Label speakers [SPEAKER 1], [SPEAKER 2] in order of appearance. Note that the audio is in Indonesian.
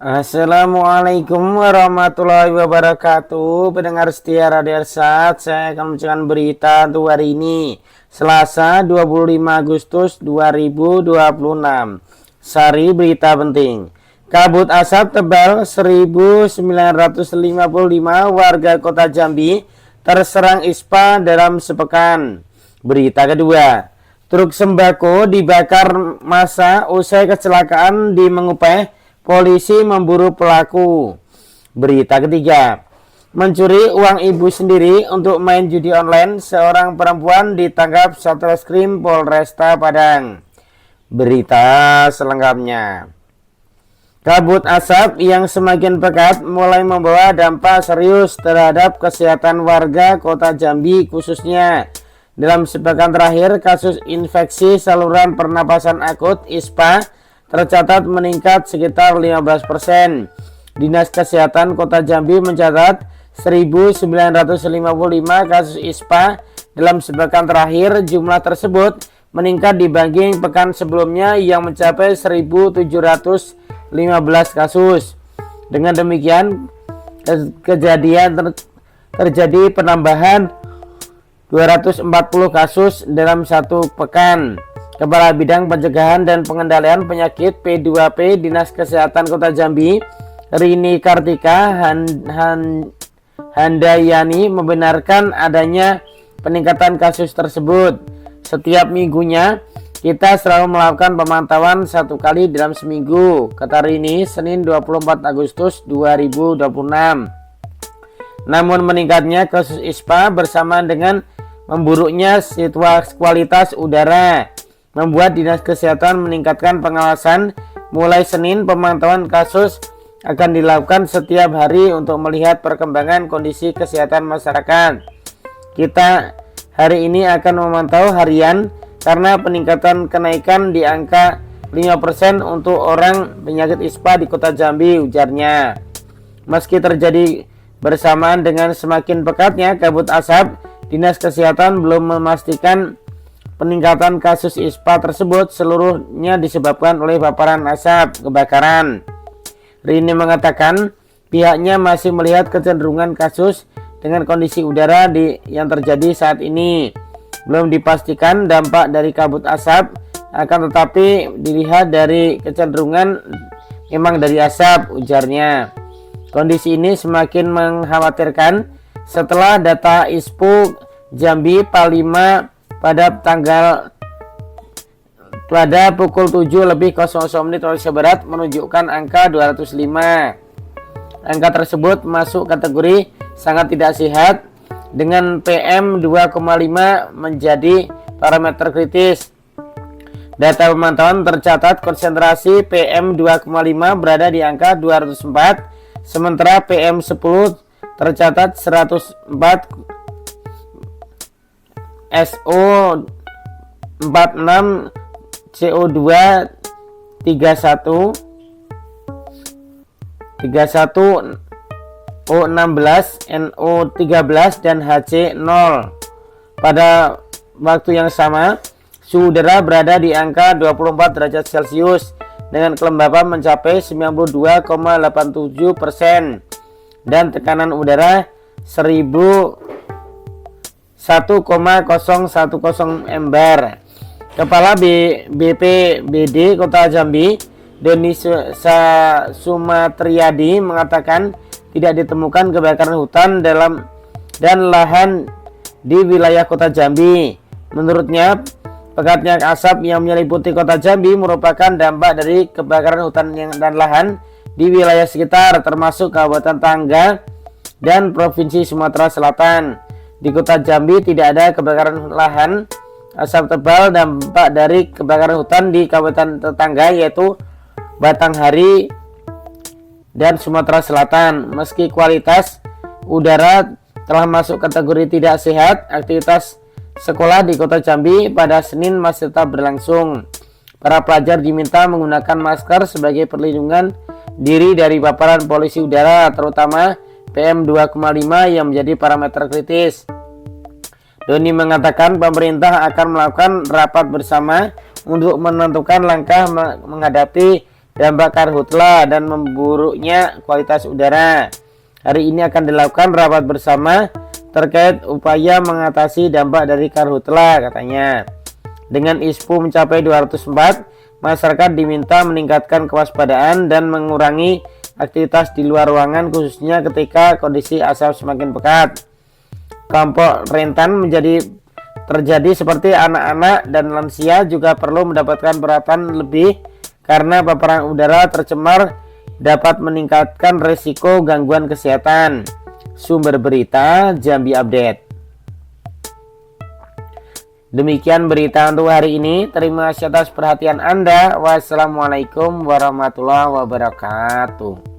[SPEAKER 1] Assalamualaikum warahmatullahi wabarakatuh. Pendengar setia Radio Ersat, saya akan membacakan berita untuk hari ini, Selasa 25 Agustus 2026. Sari berita penting. Kabut asap tebal 1955 warga kota Jambi terserang ispa dalam sepekan. Berita kedua. Truk sembako dibakar massa usai kecelakaan di Mengupeh. Polisi memburu pelaku. Berita ketiga. Mencuri uang ibu sendiri untuk main judi online, seorang perempuan ditangkap Satreskrim Polresta Padang. Berita selengkapnya. Kabut asap yang semakin pekat mulai membawa dampak serius terhadap kesehatan warga kota Jambi, khususnya dalam sepekan terakhir kasus infeksi saluran pernapasan akut ISPA tercatat meningkat sekitar 15%. Dinas Kesehatan Kota Jambi mencatat 1955 kasus ISPA dalam sepekan terakhir. Jumlah tersebut meningkat dibanding pekan sebelumnya yang mencapai 1715 kasus. Dengan demikian, terjadi penambahan 240 kasus dalam satu pekan. Kepala Bidang Pencegahan dan Pengendalian Penyakit P2P Dinas Kesehatan Kota Jambi, Rini Kartika Handayani, membenarkan adanya peningkatan kasus tersebut. Setiap minggunya kita selalu melakukan pemantauan satu kali dalam seminggu, kata Rini Senin 24 Agustus 2026. Namun meningkatnya kasus ISPA bersama dengan memburuknya situasi kualitas udara membuat Dinas Kesehatan meningkatkan pengawasan. Mulai Senin, pemantauan kasus akan dilakukan setiap hari untuk melihat perkembangan kondisi kesehatan masyarakat. Kita hari ini akan memantau harian karena peningkatan kenaikan di angka 5% untuk orang penyakit ISPA di kota Jambi, ujarnya. Meski terjadi bersamaan dengan semakin pekatnya kabut asap, Dinas Kesehatan belum memastikan peningkatan kasus ISPA tersebut seluruhnya disebabkan oleh paparan asap kebakaran. Rini mengatakan pihaknya masih melihat kecenderungan kasus dengan kondisi udara yang terjadi saat ini. Belum dipastikan dampak dari kabut asap, akan tetapi dilihat dari kecenderungan memang dari asap, ujarnya. Kondisi ini semakin mengkhawatirkan setelah data ISPU Jambi Palima pada pukul 7.00 Indonesia Barat menunjukkan angka 205. Angka tersebut masuk kategori sangat tidak sehat dengan PM 2,5 menjadi parameter kritis. Data pemantauan tercatat konsentrasi PM 2,5 berada di angka 204, sementara PM 10 tercatat 104, SO 46, CO2 31, O16, NO 13 dan HC 0. Pada waktu yang sama, suhu udara berada di angka 24 derajat Celcius dengan kelembapan mencapai 92,87% dan tekanan udara 1,010 ember. Kepala BPBD Kota Jambi, Doni Sumatriyadi, mengatakan tidak ditemukan kebakaran hutan dan lahan di wilayah Kota Jambi. Menurutnya, pekatnya asap yang menyelimuti Kota Jambi merupakan dampak dari kebakaran hutan dan lahan di wilayah sekitar, termasuk Kabupaten Tangga dan Provinsi Sumatera Selatan. Di Kota Jambi tidak ada kebakaran lahan. Asap tebal dampak dari kebakaran hutan di kabupaten tetangga yaitu Batanghari dan Sumatera Selatan. Meski kualitas udara telah masuk kategori tidak sehat, aktivitas sekolah di Kota Jambi pada Senin masih tetap berlangsung. Para pelajar diminta menggunakan masker sebagai perlindungan diri dari paparan polusi udara, terutama PM 2,5 yang menjadi parameter kritis. Doni mengatakan pemerintah akan melakukan rapat bersama untuk menentukan langkah menghadapi dampak karhutla dan memburuknya kualitas udara. Hari ini akan dilakukan rapat bersama terkait upaya mengatasi dampak dari karhutla katanya. Dengan ISPU mencapai 204, masyarakat diminta meningkatkan kewaspadaan dan mengurangi aktivitas di luar ruangan khususnya ketika kondisi asap semakin pekat. Kelompok rentan terjadi seperti anak-anak dan lansia juga perlu mendapatkan perhatian lebih karena paparan udara tercemar dapat meningkatkan risiko gangguan kesehatan. Sumber berita Jambi Update. Demikian berita untuk hari ini. Terima kasih atas perhatian Anda. Wassalamualaikum warahmatullahi wabarakatuh.